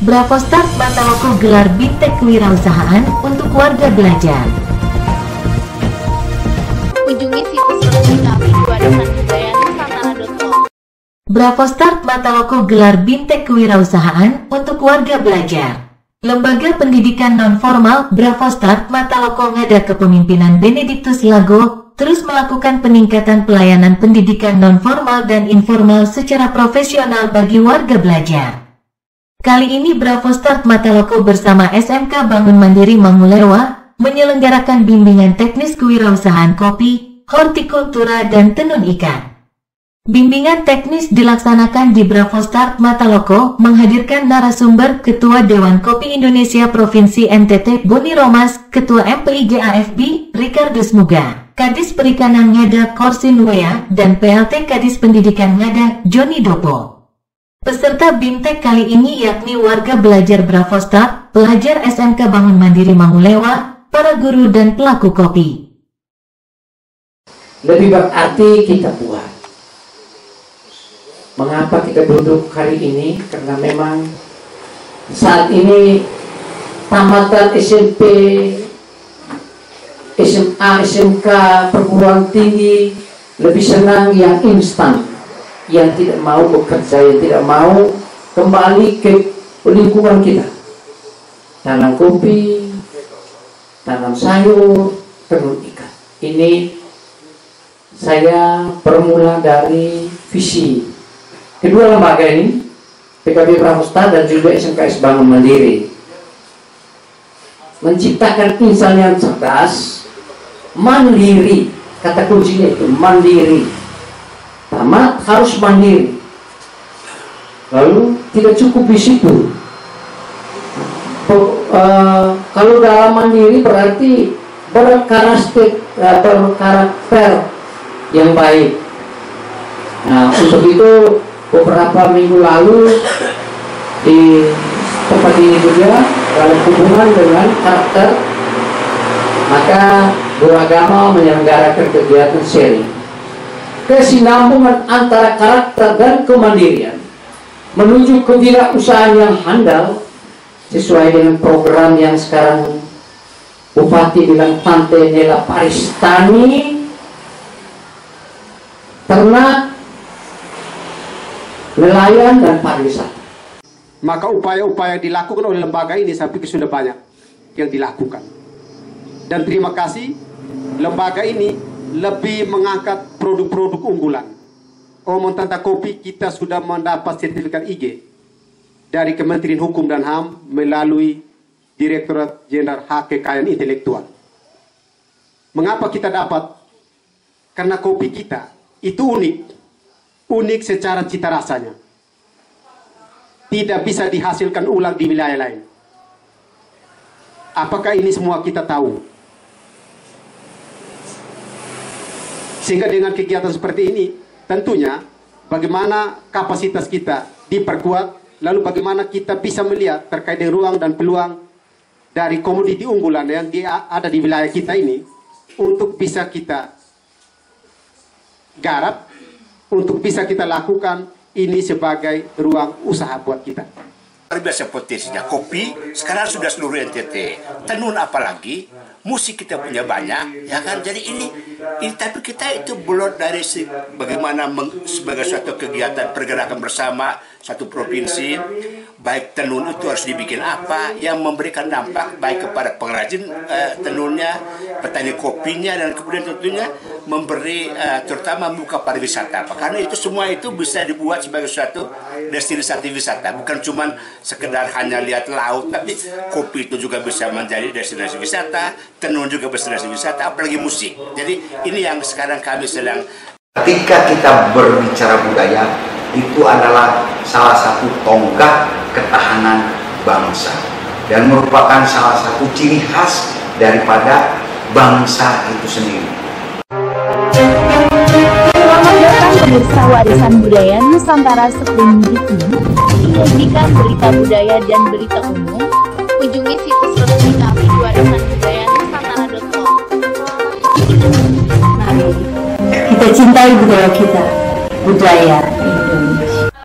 Bravo Start Mataloko gelar Bimtek Kewirausahaan untuk warga belajar. Kunjungi situs resmi kami di warisanbudayanusantara.com. Bravo Start Mataloko gelar Bimtek Kewirausahaan untuk warga belajar. Lembaga Pendidikan Non-Formal Bravo Start Mataloko ngada kepemimpinan Benedictus Lago terus melakukan peningkatan pelayanan pendidikan non-formal dan informal secara profesional bagi warga belajar. Kali ini Bravo Start Mataloko bersama SMK Bangun Mandiri Mangulewa menyelenggarakan bimbingan teknis kewirausahaan kopi, hortikultura, dan tenun ikan. Bimbingan teknis dilaksanakan di Bravo Start Mataloko menghadirkan narasumber Ketua Dewan Kopi Indonesia Provinsi NTT Boni Romas, Ketua MPIG AFB Ricardus Muga, Kadis Perikanan Ngada Korsin Wea, dan PLT Kadis Pendidikan Ngada Joni Dopo. Peserta Bimtek kali ini yakni warga belajar Bravo Start, pelajar SMK Bangun Mandiri Mangulewa, para guru dan pelaku kopi. Lebih berarti kita buat. Mengapa kita duduk hari ini? Karena memang saat ini tamatan SMP, SMA, SMK, perguruan tinggi lebih senang yang instan, yang tidak mau bekerja, yang tidak mau kembali ke lingkungan kita. Tanam kopi, tanam sayur, tenun ikan. Ini saya bermula dari visi kedua lembaga ini, PKB Bravo Start dan juga SMKS Bangun Mandiri, menciptakan insan yang cerdas, mandiri. Kata kuncinya itu mandiri. Tamat harus mandiri. Lalu tidak cukup di situ. Kalau dalam mandiri berarti berkarakter yang baik. Nah, untuk itu beberapa minggu lalu di tempat ini juga dalam hubungan dengan karakter, maka guru agama menyelenggarakan kegiatan sharing. Kesinambungan antara karakter dan kemandirian menuju kewirausahaan yang handal sesuai dengan program yang sekarang Bupati bilang Tante Nela Paristani, ternak, nelayan, dan pariwisata. Maka upaya-upaya dilakukan oleh lembaga ini saya pikir sudah banyak yang dilakukan. Dan terima kasih lembaga ini lebih mengangkat produk-produk unggulan. Omong tentang kopi, kita sudah mendapat sertifikat IG dari Kementerian Hukum dan HAM melalui Direktorat Jenderal Hak Kekayaan Intelektual. Mengapa kita dapat? Karena kopi kita itu unik secara cita rasanya. Tidak bisa dihasilkan ulang di wilayah lain. Apakah ini semua kita tahu? Sehingga dengan kegiatan seperti ini, tentunya bagaimana kapasitas kita diperkuat, lalu bagaimana kita bisa melihat terkait dengan ruang dan peluang dari komoditi unggulan yang ada di wilayah kita ini, untuk bisa kita garap, untuk bisa kita lakukan ini sebagai ruang usaha buat kita. Luar biasa potensinya. Kopi sekarang sudah seluruh NTT. Tenun apalagi, musik kita punya banyak, ya kan? Jadi ini tapi kita itu belum dari bagaimana sebagai suatu kegiatan pergerakan bersama satu provinsi, baik tenun itu harus dibikin apa yang memberikan dampak baik kepada pengrajin tenunnya, petani kopinya, dan kemudian tentunya memberi terutama membuka pariwisata. Karena itu semua itu bisa dibuat sebagai suatu destinasi wisata, bukan cuma sekedar hanya lihat laut, tapi kopi itu juga bisa menjadi destinasi wisata, tenun juga destinasi wisata, apalagi musik. Jadi ini yang sekarang kami sedang. Ketika kita berbicara budaya, itu adalah salah satu tonggak ketahanan bangsa dan merupakan salah satu ciri khas daripada bangsa itu sendiri. Selamat datang pemirsa Warisan Budaya Nusantara Spring TV. Menyajikan berita budaya dan berita umum. Kunjungi situs resmi kami di warisanbudayanusantara.com. Mari kita cintai budaya kita, budaya Indonesia.